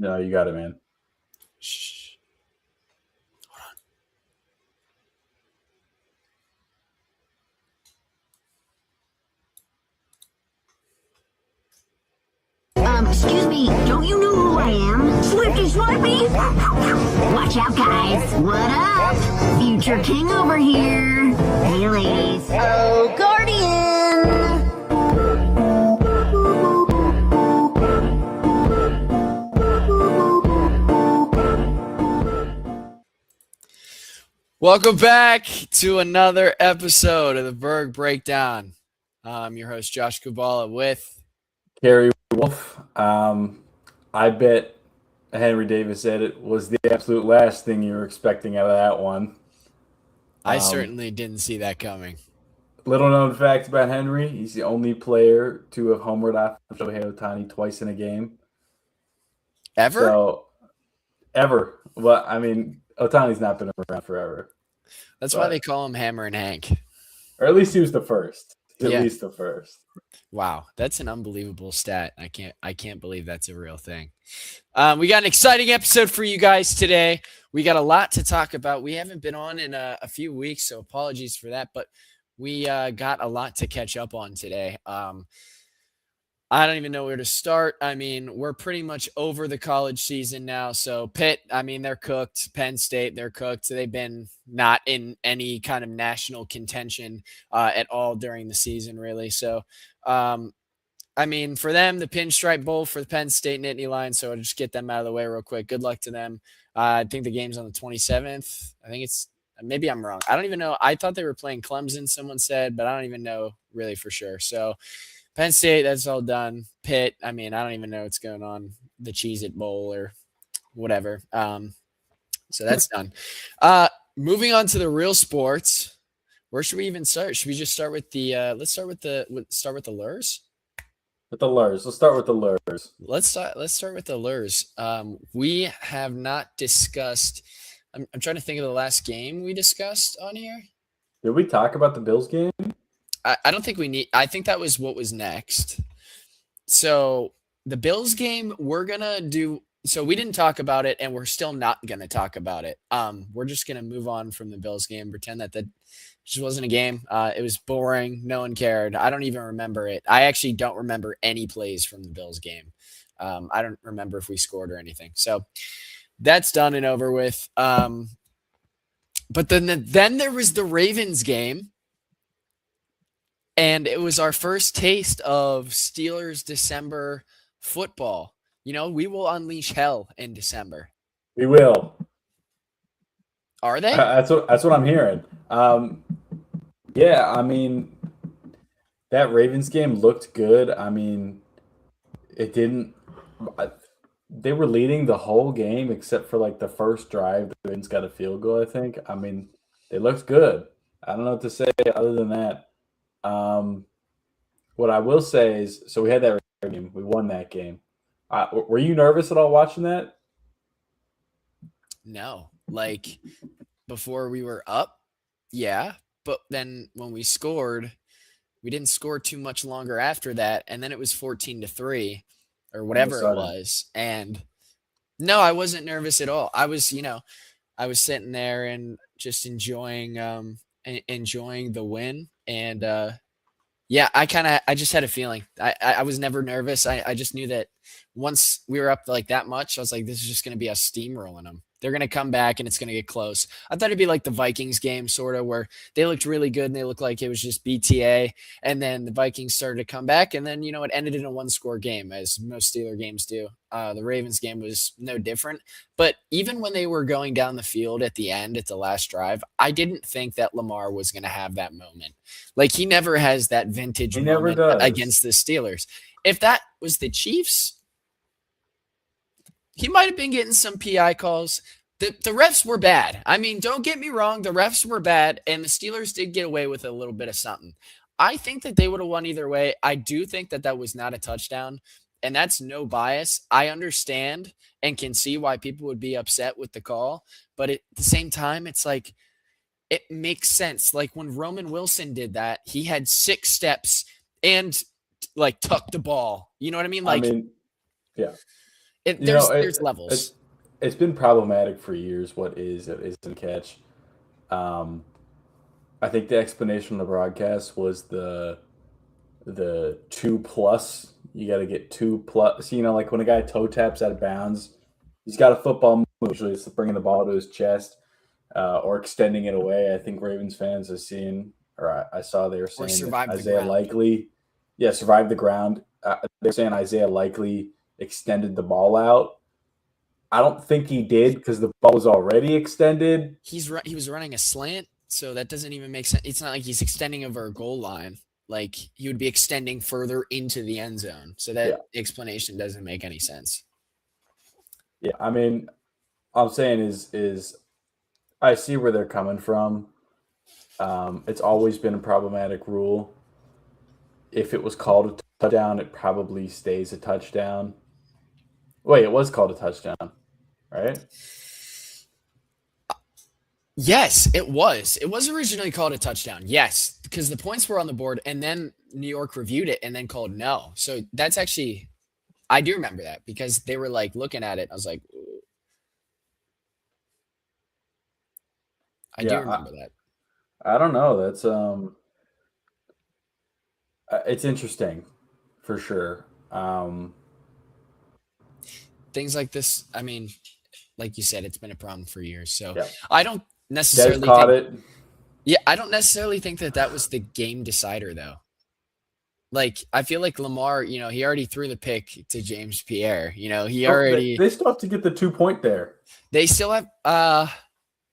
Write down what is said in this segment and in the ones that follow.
No, you got it, man. Shh. Excuse me, don't you know who I am? Swifty Swipey? Watch out, guys. What up? Future King over here. Hey, ladies. Oh, Guardian! Welcome back to another episode of the Burgh Breakdahn. I'm your host, Josh Kubala, with Kerry Wolff. I bet Henry Davis said it was the absolute last thing you were expecting out of that one. I certainly didn't see that coming. Little known fact about Henry, he's the only player to have homered off Shohei Ohtani twice in a game. Ever? So, ever. Well, I mean, Ohtani's not been around forever. That's why they call him Hammer and Hank. Or at least he was the first. At Yeah. least the first. Wow, that's an unbelievable stat. I can't believe that's a real thing. We got an exciting episode for you guys today. We got a lot to talk about. We haven't been on in a few weeks, so apologies for that. But we got a lot to catch up on today. I don't even know where to start. I mean, we're pretty much over the college season now. So Pitt, I mean, they're cooked. Penn State, they're cooked. So they've been not in any kind of national contention at all during the season, really. So, I mean, for them, the Pinstripe Bowl for the Penn State Nittany Lions. So I'll just get them out of the way real quick. Good luck to them. I think the game's on the 27th. I think it's, maybe I'm wrong. I don't even know. I thought they were playing Clemson, someone said, but I don't even know really for sure. So Penn State, that's all done. Pitt, I mean, I don't even know what's going on. The Cheez-It Bowl or whatever. So that's done. Moving on to the real sports. Where should we even start? Should we just start with the let's start with the lures? With the lures. Let's start with the lures. Let's start with the lures. We have not discussed. I'm trying to think of the last game we discussed on here. Did we talk about the Bills game? I don't think we need. I think that was what was next. So the Bills game, we're gonna do. So we didn't talk about it, and we're still not gonna talk about it. We're just gonna move on from the Bills game. Pretend that just wasn't a game. It was boring. No one cared. I don't even remember it. I actually don't remember any plays from the Bills game. I don't remember if we scored or anything. So that's done and over with. But then there was the Ravens game. And it was our first taste of Steelers December football. You know, we will unleash hell in December. We will. Are they? That's what I'm hearing. Yeah, I mean, that Ravens game looked good. I mean, it didn't. They were leading the whole game except for like the first drive. The Ravens got a field goal, I think. I mean, they looked good. I don't know what to say other than that. What I will say is, so we had that game. We won that game. Were you nervous at all watching that? No. Like, before we were up, yeah. But then when we scored, we didn't score too much longer after that. And then it was 14-3 or whatever it was. And no, I wasn't nervous at all. I was sitting there and just enjoying the win. And yeah, I just had a feeling. I was never nervous. I just knew that once we were up like that much, I was like, this is just going to be us steamrolling them. They're going to come back and it's going to get close. I thought it'd be like the Vikings game, sort of, where they looked really good and they looked like it was just BTA. And then the Vikings started to come back. And then, it ended in a one-score game, as most Steeler games do. The Ravens game was no different. But even when they were going down the field at the end, at the last drive, I didn't think that Lamar was going to have that moment. Like, he never has that vintage moment against the Steelers. If that was the Chiefs, he might have been getting some PI calls. The refs were bad. I mean, don't get me wrong. The refs were bad, and the Steelers did get away with a little bit of something. I think that they would have won either way. I do think that was not a touchdown, and that's no bias. I understand and can see why people would be upset with the call, but at the same time, it's like, it makes sense. Like, when Roman Wilson did that, he had 6 steps and, like, tucked the ball. You know what I mean? Like, yeah. There's levels. It's been problematic for years. What isn't catch. I think the explanation on the broadcast was the 2+. You got to get 2+. You know, like when a guy toe taps out of bounds, he's got a football move. Usually it's bringing the ball to his chest or extending it away. I think Ravens fans have seen, or I saw they were saying Isaiah Likely, survived the ground. They're saying Isaiah Likely extended the ball out. I don't think he did because the ball was already extended. He was running a slant, so that doesn't even make sense. It's not like he's extending over a goal line. Like he would be extending further into the end zone. So that explanation doesn't make any sense. Yeah, I mean, all I'm saying is I see where they're coming from. It's always been a problematic rule. If it was called a touchdown, it probably stays a touchdown. Wait, it was called a touchdown, right? Yes, it was. It was originally called a touchdown. Yes, because the points were on the board, and then New York reviewed it and then called no. So that's actually, I do remember that because they were like looking at it. I was like, ooh. I do remember that. I don't know. That's it's interesting for sure. Things like this, I mean, like you said, it's been a problem for years. So yeah. I don't necessarily caught it. Yeah, I don't necessarily think that was the game decider, though. Like, I feel like Lamar, you know, he already threw the pick to James Pierre. You know, he already. They still have to get the 2-point there. They still have. Well,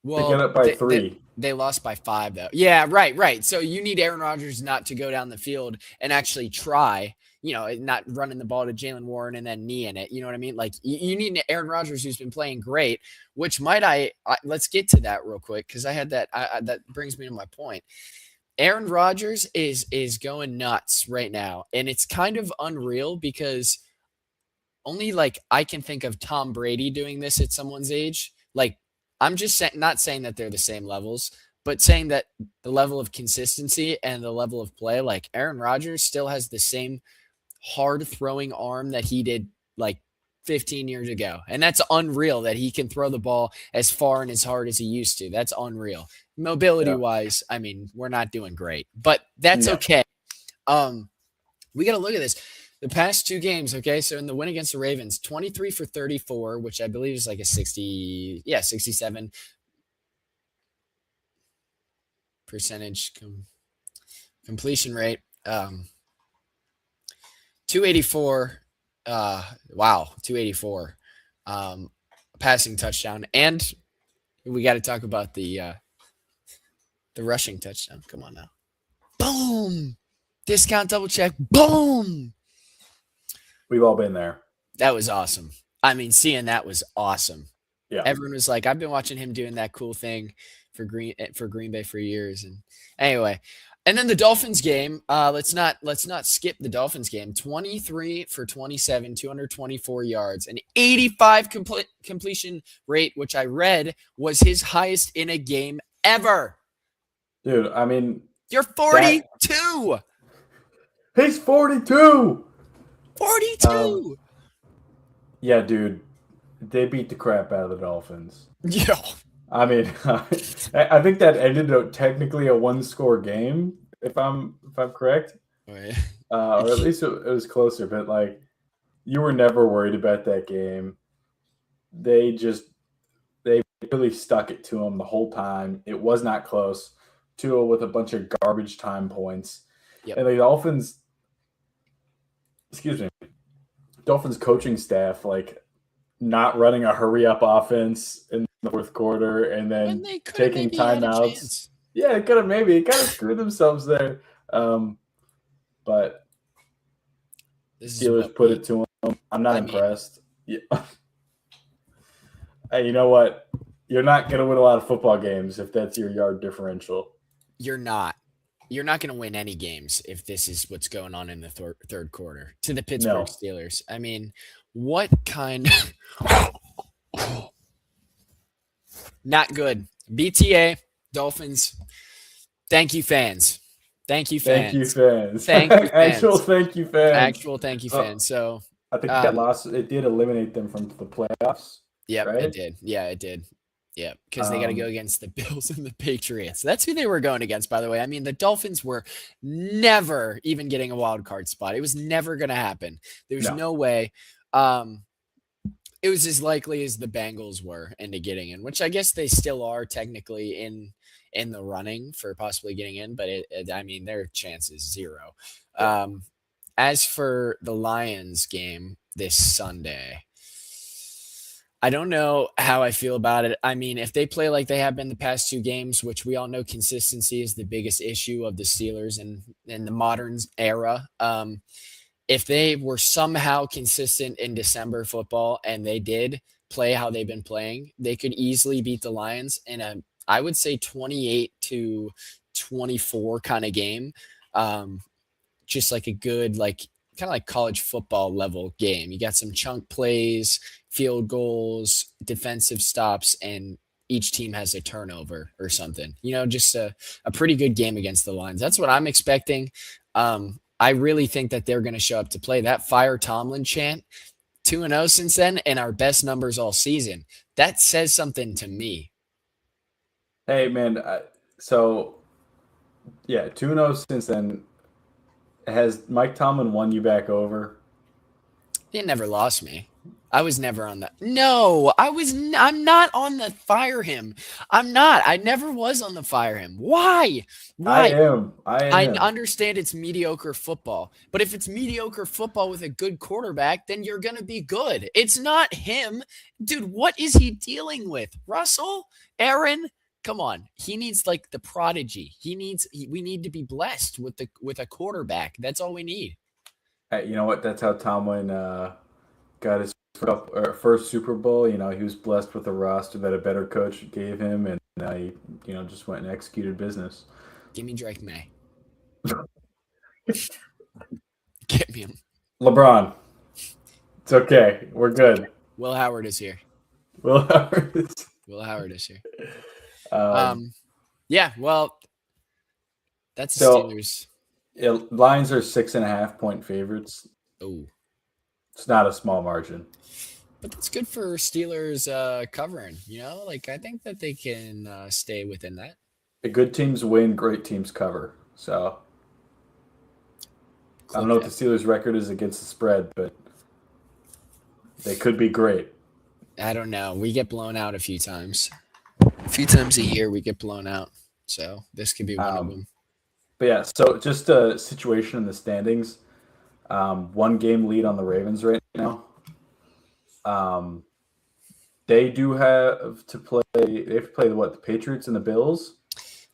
they get up by 3. They lost by 5, though. Yeah, right. So you need Aaron Rodgers not to go down the field and actually try. You know, not running the ball to Jalen Warren and then knee in it. You know what I mean? Like, you need Aaron Rodgers, who's been playing great, which let's get to that real quick because I had that. That brings me to my point. Aaron Rodgers is going nuts right now, and it's kind of unreal because only like I can think of Tom Brady doing this at someone's age. Like, I'm just not saying that they're the same levels, but saying that the level of consistency and the level of play, like Aaron Rodgers still has the same hard throwing arm that he did like 15 years ago. And that's unreal that he can throw the ball as far and as hard as he used to. That's unreal. Mobility wise, I mean, we're not doing great, but that's okay. We got to look at this. The past 2 games, okay? So in the win against the Ravens, 23 for 34, which I believe is like a 67 percentage completion rate. 284. 284 passing touchdown. And we got to talk about the rushing touchdown. Come on now. Boom. Discount double check. Boom. We've all been there. That was awesome. I mean, seeing that was awesome. Yeah. Everyone was like, I've been watching him doing that cool thing for Green Bay for years. And anyway, and then the Dolphins game, let's not skip the Dolphins game. 23 for 27, 224 yards, an 85 completion rate, which I read was his highest in a game ever. Dude, I mean, you're 42. He's 42. 42. Yeah, dude. They beat the crap out of the Dolphins. Yeah. I mean, I think that ended technically a 1-score game, if I'm correct. Oh, yeah. Or at least it was closer. But like, you were never worried about that game. They really stuck it to them the whole time. It was not close. Tua with a bunch of garbage time points, and the Dolphins. Dolphins coaching staff like not running a hurry up offense in the 4th quarter and then taking timeouts. Yeah, it could have maybe kind of screwed themselves there. But Steelers put it to them. I'm not impressed. Yeah. Hey, you know what? You're not going to win a lot of football games if that's your yard differential. You're not. You're not going to win any games if this is what's going on in the third quarter to the Pittsburgh Steelers. I mean, what kind of not good. BTA, Dolphins. Thank you, fans. Thank you, fans. Thank you, fans. Thank you, fans. Actual thank you, fans. Actual thank you, fans. So I think that loss, it did eliminate them from the playoffs. Yep, right? it did. Yeah, it did. Yeah, because they got to go against the Bills and the Patriots. That's who they were going against, by the way. I mean, the Dolphins were never even getting a wild card spot. It was never going to happen. There's no way. It was as likely as the Bengals were into getting in, which I guess they still are technically in the running for possibly getting in, but I mean, their chance is zero. As for the Lions game this Sunday, I don't know how I feel about it. I mean, if they play like they have been the past 2 games, which we all know consistency is the biggest issue of the Steelers in the modern era. If they were somehow consistent in December football and they did play how they've been playing, they could easily beat the Lions in a, I would say 28-24 kind of game. Just like a good, like kind of like college football level game. You got some chunk plays, field goals, defensive stops, and each team has a turnover or something. Just a pretty good game against the Lions. That's what I'm expecting. I really think that they're going to show up to play. That Fire Tomlin chant, 2-0 since then, and our best numbers all season. That says something to me. Hey, man. So, yeah, 2-0 since then. Has Mike Tomlin won you back over? He never lost me. I was never on that. No, I'm not on the fire him. I'm not. I never was on the fire him. Why? I am. I understand it's mediocre football, but if it's mediocre football with a good quarterback, then you're going to be good. It's not him. Dude, what is he dealing with? Russell? Aaron? Come on. He needs like the prodigy. We need to be blessed with a quarterback. That's all we need. You know what? That's how Tomlin got his first Super Bowl. He was blessed with a roster that a better coach gave him, and he, just went and executed business. Give me Drake May. Get me him. LeBron. It's okay. We're good. Will Howard is here. Will Howard is here. Yeah, well, that's the Steelers. Yeah, Lions are 6.5-point favorites. Oh, it's not a small margin, but that's good for Steelers covering. I think that they can stay within that. The good teams win, great teams cover. So I don't know what the Steelers' record is against the spread, but they could be great. I don't know. We get blown out a few times. A few times a year we get blown out. So this could be one of them. But yeah, so just a situation in the standings. 1 game lead on the Ravens right now. They do have to play. They have to play the Patriots and the Bills?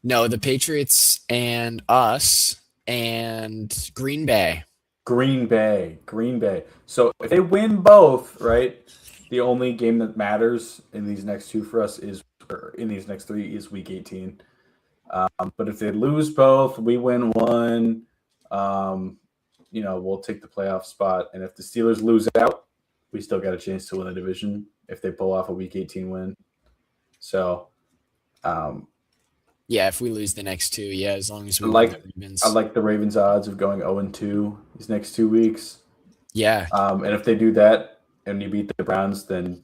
No, the Patriots and us and Green Bay. Green Bay. So if they win both, right, the only game that matters in these next 2 for us in these next 3 is Week 18. But if they lose both, we win 1, we'll take the playoff spot. And if the Steelers lose out, we still got a chance to win the division if they pull off a Week 18 win. So, yeah, if we lose the next 2, yeah, as long as we win the Ravens. I like the Ravens' odds of going 0-2 these next 2 weeks. Yeah. And if they do that and you beat the Browns, then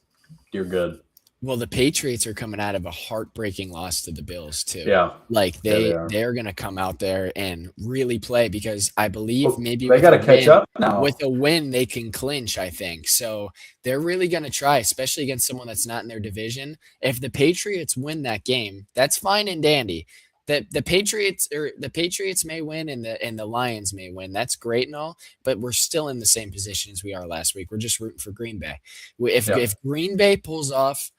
you're good. Well, the Patriots are coming out of a heartbreaking loss to the Bills too. Yeah, they're going to come out there and really play because I believe maybe they got to catch up now. With a win, they can clinch. I think so. They're really going to try, especially against someone that's not in their division. If the Patriots win that game, that's fine and dandy. The Patriots may win and the Lions may win. That's great and all, but we're still in the same position as we are last week. We're just rooting for Green Bay. If Green Bay pulls off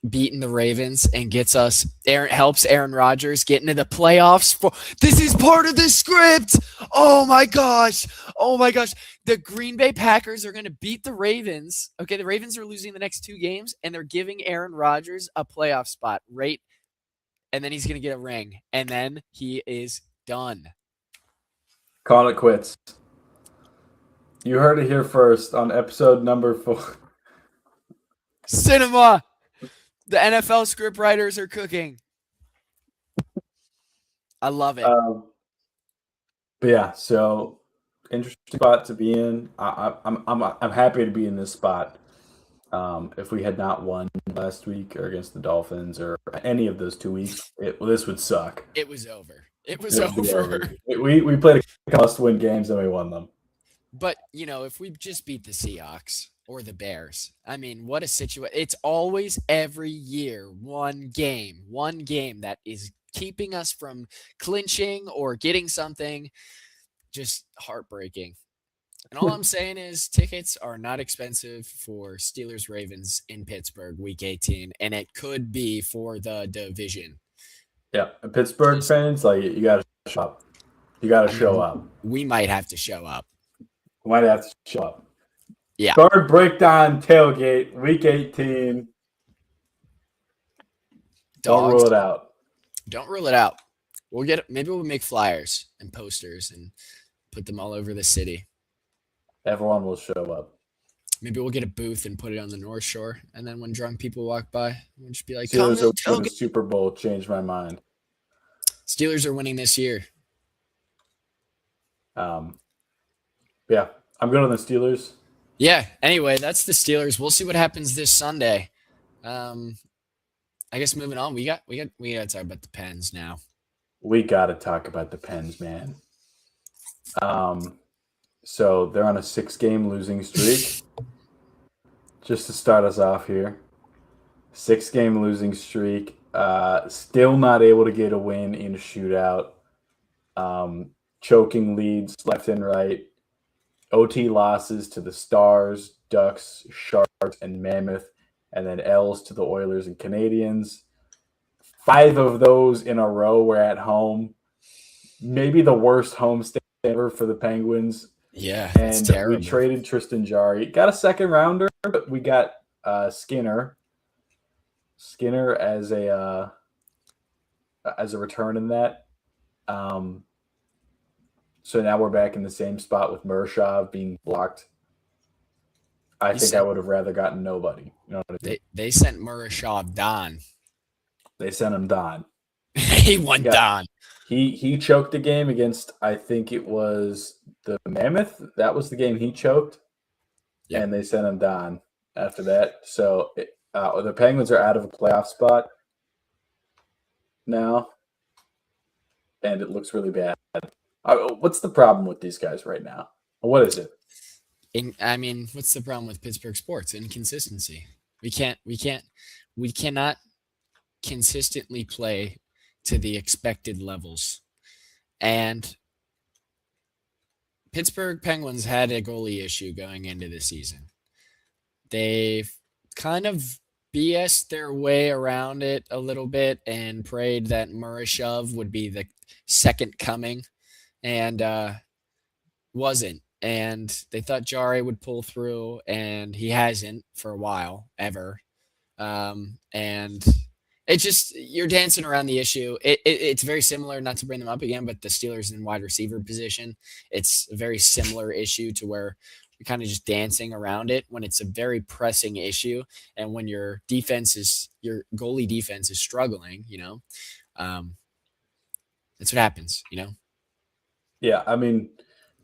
beating the Ravens and helps Aaron Rodgers get into the playoffs. This is part of the script. Oh my gosh. The Green Bay Packers are going to beat the Ravens. Okay, the Ravens are losing the next 2 games, and they're giving Aaron Rodgers a playoff spot, right? And then he's going to get a ring, and then he is done. Call it quits. You heard it here first on episode number 4. Cinema. The NFL script writers are cooking. I love it. But yeah, so interesting spot to be in. I'm happy to be in this spot. If we had not won last week or against the Dolphins or any of those 2 weeks, this would suck. It was over. It was over. We played a must-win games and we won them. But, if we just beat the Seahawks or the Bears, I mean, what a situation. It's always every year one game that is keeping us from clinching or getting something. Just heartbreaking. And all I'm saying is tickets are not expensive for Steelers-Ravens in Pittsburgh week 18, and it could be for the division. Yeah, and Pittsburgh fans, you got to show up. You got to show up. We might have to show up. Yeah. Burgh Breakdahn tailgate, week 18. Don't rule it out. Don't rule it out. Maybe we'll make flyers and posters and put them all over the city. Everyone will show up. Maybe we'll get a booth and put it on the North Shore, and then when drunk people walk by, we'll just be like, Steelers are winning the Super Bowl. Changed my mind. Steelers are winning this year. Yeah, I'm good on the Steelers. Yeah. Anyway, that's the Steelers. We'll see what happens this Sunday. I guess moving on, we got to talk about the Pens now. We got to talk about the Pens, man. So they're on a 6-game losing streak. Just to start us off here, 6-game losing streak. Still not able to get a win in a shootout. Choking leads left and right. OT losses to the Stars, Ducks, Sharks, and Mammoth, and then L's to the Oilers and Canadians. 5 of those in a row were at home. Maybe the worst homestand ever for the Penguins. Yeah, and we traded Tristan Jarry. Got a second rounder, but we got Skinner. Skinner as a return in that. So now we're back in the same spot with Murashov being blocked. I think I would have rather gotten nobody. You know what I mean? They sent Murashov dahn. They sent him dahn. He won dahn. He choked the game against, I think it was the Mammoth. That was the game he choked. Yep. And they sent him dahn after that. So the Penguins are out of a playoff spot now. And it looks really bad. What's the problem with these guys right now? What is it? What's the problem with Pittsburgh sports? Inconsistency. We cannot consistently play to the expected levels. And Pittsburgh Penguins had a goalie issue going into the season. They've kind of BS'd their way around it a little bit and prayed that Murashov would be the second coming, and wasn't. And they thought Jarry would pull through, and he hasn't for a while, ever. And it just, you're dancing around the issue. It's very similar, not to bring them up again, but the Steelers in wide receiver position, it's a very similar issue to where you're kind of just dancing around it when it's a very pressing issue. And when your goalie defense is struggling, that's what happens, Yeah, I mean,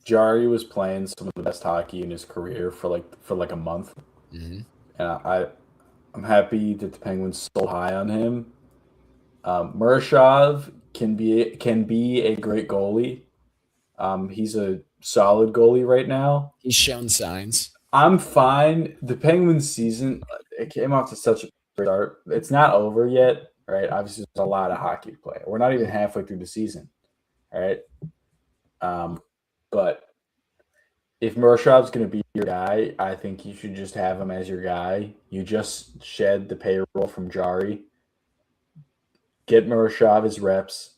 Jarry was playing some of the best hockey in his career for like a month. Mm-hmm. And I'm happy that the Penguins sold high on him. Murashov can be a great goalie. He's a solid goalie right now. He's shown signs. I'm fine. The Penguins season, it came off to such a great start. It's not over yet, right? Obviously, there's a lot of hockey to play. We're not even halfway through the season, all right? But if Murashov's going to be your guy, I think you should just have him as your guy. You just shed the payroll from Jarry. Get Murashov his reps.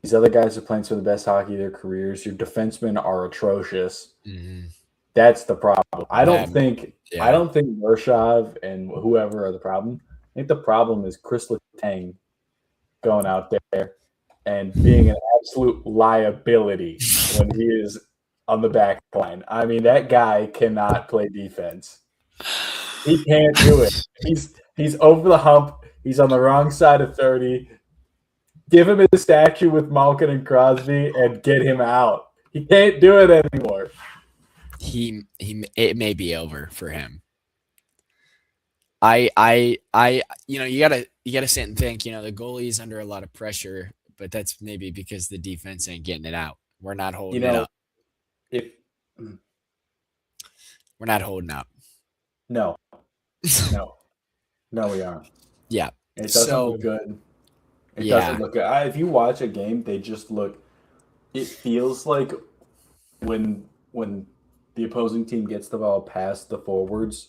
These other guys are playing some of the best hockey of their careers. Your defensemen are atrocious. Mm-hmm. That's the problem. I don't think Murashov and whoever are the problem. I think the problem is Chris Letang going out there and being an absolute liability when he is on the back line. I mean, that guy cannot play defense. He can't do it. He's over the hump. He's on the wrong side of 30. Give him a statue with Malkin and Crosby and get him out. He can't do it anymore. It may be over for him. You gotta sit and think, the goalie's under a lot of pressure, but that's maybe because the defense ain't getting it out. We're not holding it up. We're not holding up. No, we aren't. Yeah. It doesn't look good. It doesn't look good. If you watch a game, they just look. It feels like when the opposing team gets the ball past the forwards,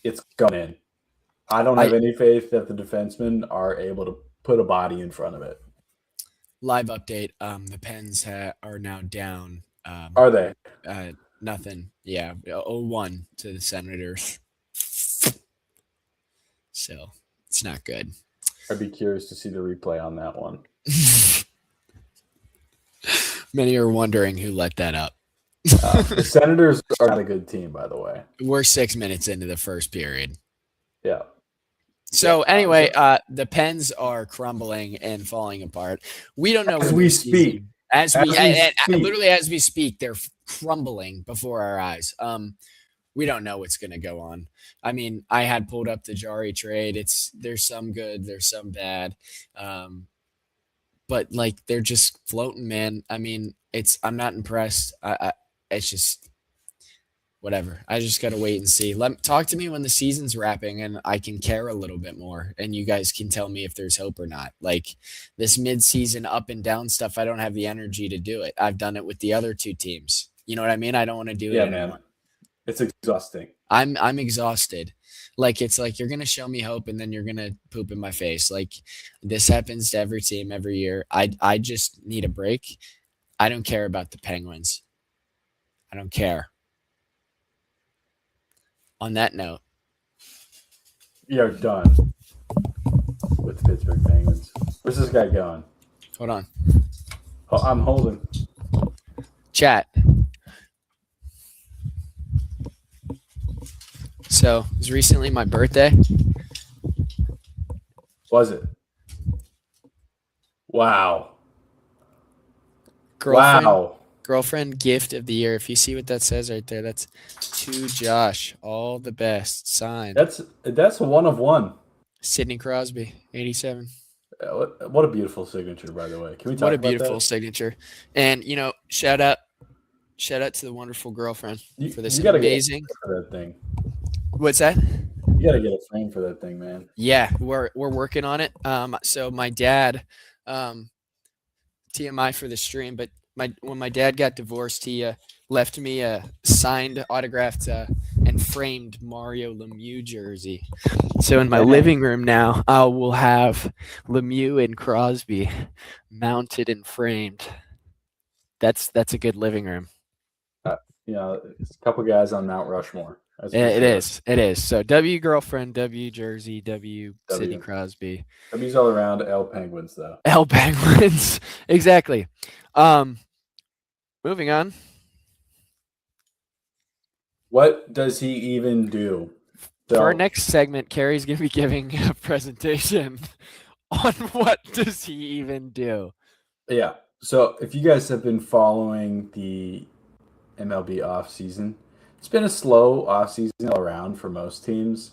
it's going in. I don't have any faith that the defensemen are able to put a body in front of it. Live update. The Pens are now down. Are they? Nothing. Yeah. 0-1 to the Senators. So it's not good. I'd be curious to see the replay on that one. Many are wondering who let that up. The Senators are not a good team, by the way. We're 6 minutes into the first period. Yeah. So anyway, the Pens are crumbling and falling apart. We don't know as we speak. Literally as we speak, they're crumbling before our eyes. We don't know what's going to go on. I mean, I had pulled up the Jari trade. There's some good, there's some bad, but like they're just floating, man. I mean, I'm not impressed. It's just. Whatever. I just got to wait and see. Talk to me when the season's wrapping and I can care a little bit more and you guys can tell me if there's hope or not. Like this mid-season up and down stuff, I don't have the energy to do it. I've done it with the other two teams. You know what I mean? I don't want to do it anymore. Man. It's exhausting. I'm exhausted. Like it's like you're going to show me hope and then you're going to poop in my face. Like this happens to every team every year. I just need a break. I don't care about the Penguins. I don't care. On that note, we are done with the Pittsburgh Penguins. Where's this guy going? Hold on. Oh, I'm holding. Chat. So it was recently my birthday. Was it? Wow. Girlfriend gift of the year. If you see what that says right there, that's to Josh. All the best. Signed. That's a 1 of 1. Sidney Crosby, 87. What a beautiful signature, by the way. Can we talk about that? What a beautiful signature. And shout out to the wonderful girlfriend for this amazing. For that thing. What's that? You gotta get a frame for that thing, man. Yeah, we're working on it. So my dad, TMI for the stream, but when my dad got divorced, he left me a signed, autographed, and framed Mario Lemieux jersey. So in my living room now, I will have Lemieux and Crosby mounted and framed. That's a good living room. It's a couple guys on Mount Rushmore. It is. So W girlfriend, W jersey, W Sidney Crosby. W's all around. L Penguins though. L Penguins, exactly. Moving on. What does he even do? For our next segment, Kerry's going to be giving a presentation on what does he even do. Yeah. So if you guys have been following the MLB offseason, it's been a slow offseason all around for most teams.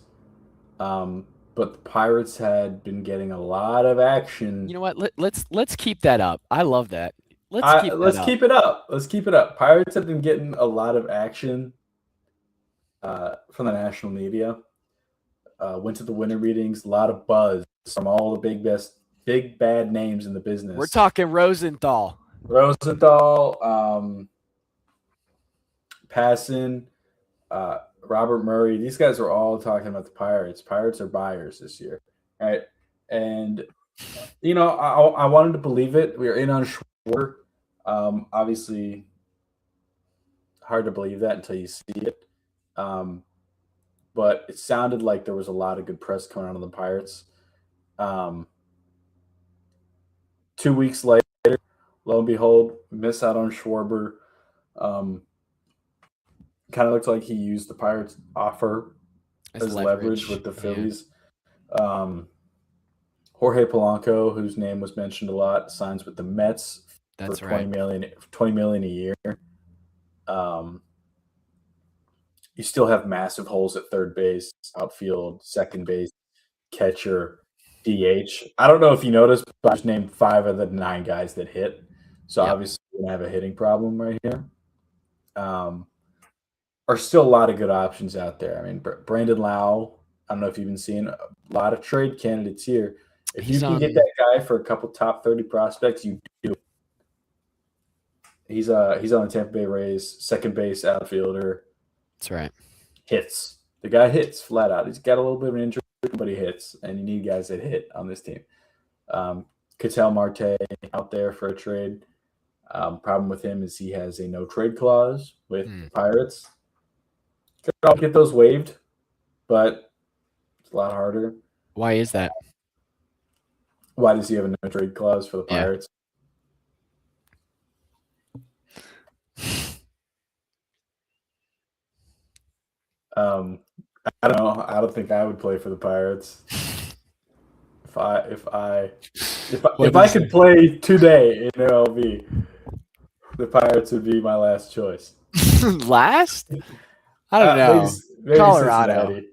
But the Pirates had been getting a lot of action. You know what? Let's keep that up. I love that. Let's keep it up. Let's keep it up. Pirates have been getting a lot of action from the national media. Went to the winter meetings. A lot of buzz from all the big bad names in the business. We're talking Rosenthal, Passan, Robert Murray. These guys are all talking about the Pirates. Pirates are buyers this year, right? And I wanted to believe it. We were in on Schwarber. Obviously, hard to believe that until you see it. But it sounded like there was a lot of good press coming out of the Pirates. 2 weeks later, lo and behold, miss out on Schwarber. Kind of looks like he used the Pirates' offer as leverage with the Phillies. Yeah. Jorge Polanco, whose name was mentioned a lot, signs with the Mets for $20 million a year. Um, you still have massive holes at third base, outfield, second base, catcher, DH. I don't know if you noticed, but I just named 5 of the 9 guys that hit. So Yep. obviously, we're gonna have a hitting problem right here. Are still a lot of good options out there. I mean, Brandon Lau. I don't know if you've been seeing a lot of trade candidates here. If you can get that guy for a couple top 30 prospects, you do. He's on the Tampa Bay Rays, second base outfielder. That's right. Hits. The guy hits flat out. He's got a little bit of an injury, but he hits, and you need guys that hit on this team. Ketel Marte out there for a trade. Problem with him is he has a no trade clause with the Pirates. I'll get those waived, but it's a lot harder. Why is that? Why does he have a no trade clause for the Pirates? I don't know. I don't think I would play for the Pirates. If I could play today in MLB, the Pirates would be my last choice. Last? I don't know. Maybe Colorado. Cincinnati.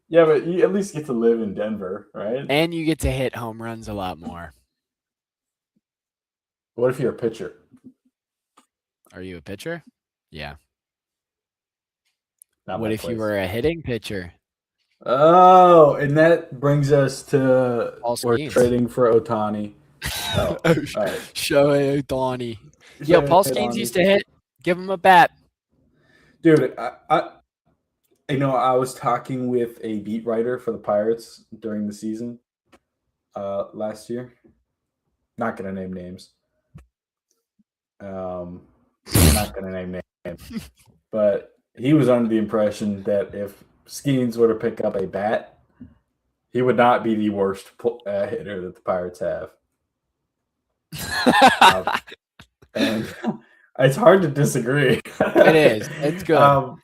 Yeah, but you at least get to live in Denver, right? And you get to hit home runs a lot more. What if you're a pitcher? Are you a pitcher? Yeah. Not what if you were a hitting pitcher? Oh, and that brings us to we're trading for Ohtani. Oh, all right. Shohei Ohtani. Yo, Paul Skeens used to hit. Give him a bat. Dude, I was talking with a beat writer for the Pirates during the season last year. Not going to name names. I'm not going to name names. But he was under the impression that if Skeens were to pick up a bat, he would not be the worst hitter that the Pirates have. And it's hard to disagree. It is. It's good.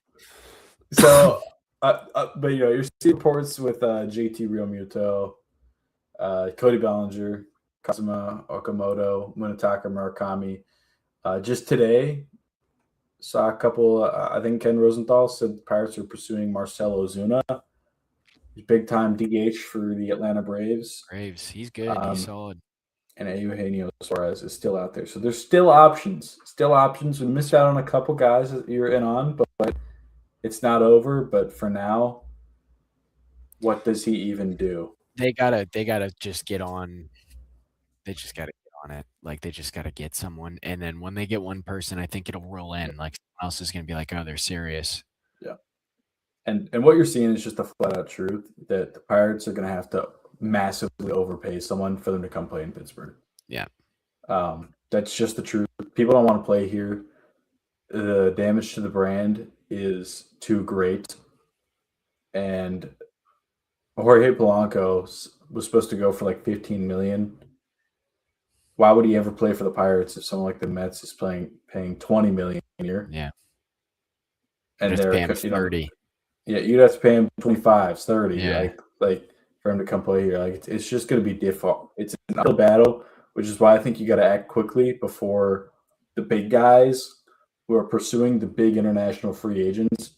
But you're seeing reports with JT Realmuto, Cody Bellinger, Kazuma Okamoto, Munetaka Murakami. Just today, saw a couple. I think Ken Rosenthal said the Pirates are pursuing Marcell Ozuna. He's big time DH for the Atlanta Braves. He's good. He's solid. And Eugenio Suarez is still out there. So there's still options. We missed out on a couple guys that you're in on, but it's not over. But for now, what does he even do? They gotta just get on. They just gotta get on it. Like they just gotta get someone, and then when they get one person, I think it'll roll in. Like someone else is gonna be like, oh, they're serious. Yeah. And what you're seeing is just the flat out truth that the Pirates are gonna have to massively overpay someone for them to come play in Pittsburgh. Yeah. That's just the truth. People don't want to play here. The damage to the brand is too great. And Jorge Polanco was supposed to go for like $15 million. Why would he ever play for the Pirates if someone like the Mets is paying $20 million a year? Yeah. And they're paying 30. You'd have to pay him 25, 30. Yeah. Like for him to come play here. Like it's just going to be default. It's an uphill battle, which is why I think you got to act quickly before the big guys who are pursuing the big international free agents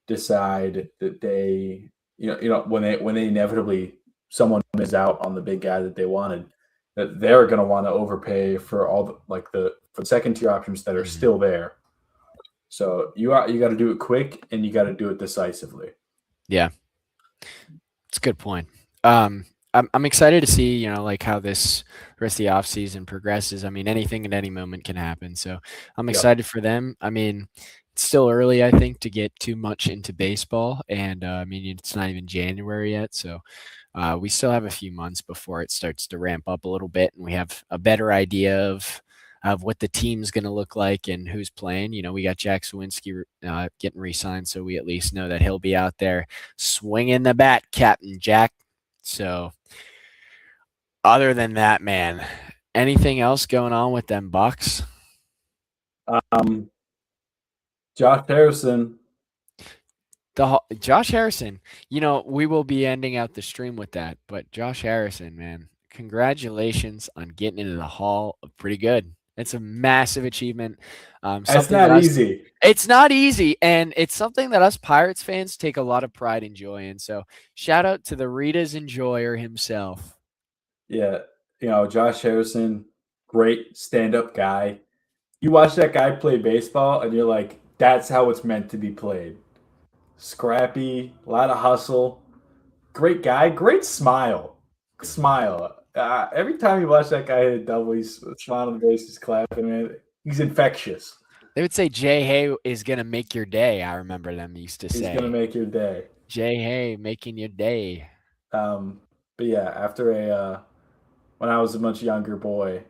decide that they, when they inevitably someone is out on the big guy that they wanted, that they're going to want to overpay for all for the second tier options that are still there. So you got to do it quick and you got to do it decisively. Yeah, it's a good point. I'm excited to see, how this rest of the offseason progresses. I mean, anything at any moment can happen. So I'm excited for them. I mean, it's still early, I think, to get too much into baseball. And it's not even January yet. So we still have a few months before it starts to ramp up a little bit. And we have a better idea of what the team's going to look like and who's playing. We got Jack Sawinski getting re-signed. So we at least know that he'll be out there swinging the bat, Captain Jack. So other than that, man, anything else going on with them Bucks? Josh Harrison. Josh Harrison, we will be ending out the stream with that, but Josh Harrison, man, congratulations on getting into the Hall of Pretty Good. It's a massive achievement. It's Something not that easy. It's not easy, and it's something that us Pirates fans take a lot of pride and joy in. So shout out to the Rita's enjoyer himself. Yeah, Josh Harrison, great stand-up guy. You watch that guy play baseball, and you're like, that's how it's meant to be played. Scrappy, a lot of hustle. Great guy, great smile. Every time you watch that guy hit a double, he's smiling on the bases, clapping. Man, he's infectious. They would say Jay Hay is going to make your day. I remember them used to say. He's going to make your day. Jay Hay making your day. But yeah, after when I was a much younger boy,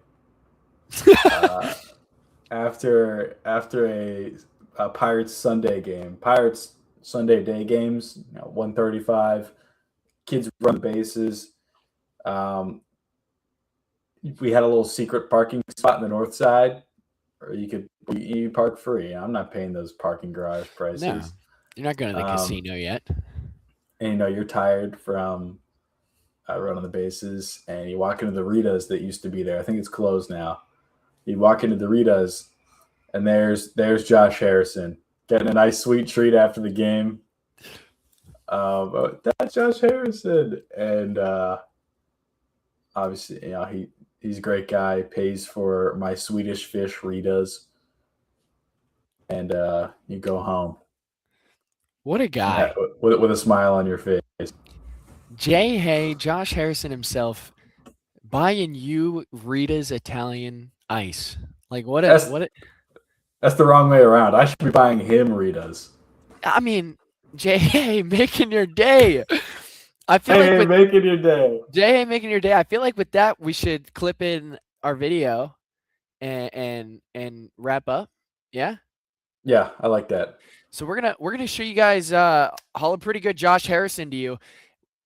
after a Pirates Sunday game, Pirates Sunday day games, 1:35, kids run the bases. We had a little secret parking spot in the north side, or you park free. I'm not paying those parking garage prices. No, you're not going to the casino yet. And you're tired from running the bases, and you walk into the Ritas that used to be there. I think it's closed now. You walk into the Ritas, and there's Josh Harrison getting a nice sweet treat after the game. But that's Josh Harrison, and obviously, he's a great guy. Pays for my Swedish fish Ritas, and you go home. What a guy! With a smile on your face. Jay Hay, Josh Harrison himself, buying you Rita's Italian ice. Like That's the wrong way around. I should be buying him Ritas. I mean, Jay Hay making your day. I feel making your day. Jay Hay making your day. I feel like with that we should clip in our video and wrap up. Yeah? Yeah, I like that. So we're gonna show you guys haul a pretty good Josh Harrison to you.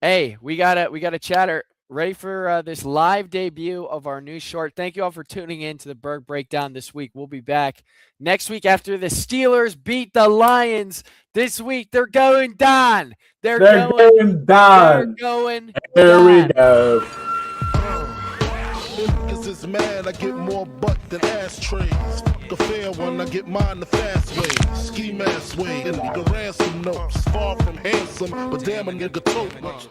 Hey, we got a chatter ready for this live debut of our new short. Thank you all for tuning in to the Burgh Breakdown this week. We'll be back next week after the Steelers beat the Lions. This week they're going down. They're going down. There we go. Is mad, I get more butt than ashtrays. The fair one, I get mine the fast way. Ski mask way, and the ransom notes. Far from handsome, but damn a nigga tote much.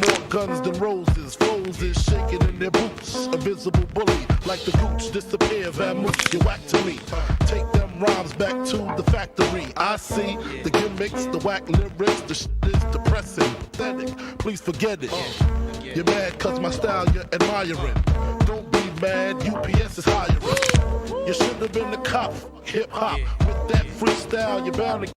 More guns than roses, foes is shaking in their boots. A visible bully, like the gooch disappear, vamoose, you whack to me. Take them rhymes back to the factory. I see the gimmicks, the whack lyrics, the shit is depressing, pathetic. Please forget it. You're mad cause my style you're admiring. Don't be mad, UPS is hiring. You should have been the cop, hip hop. With that freestyle, you're bound to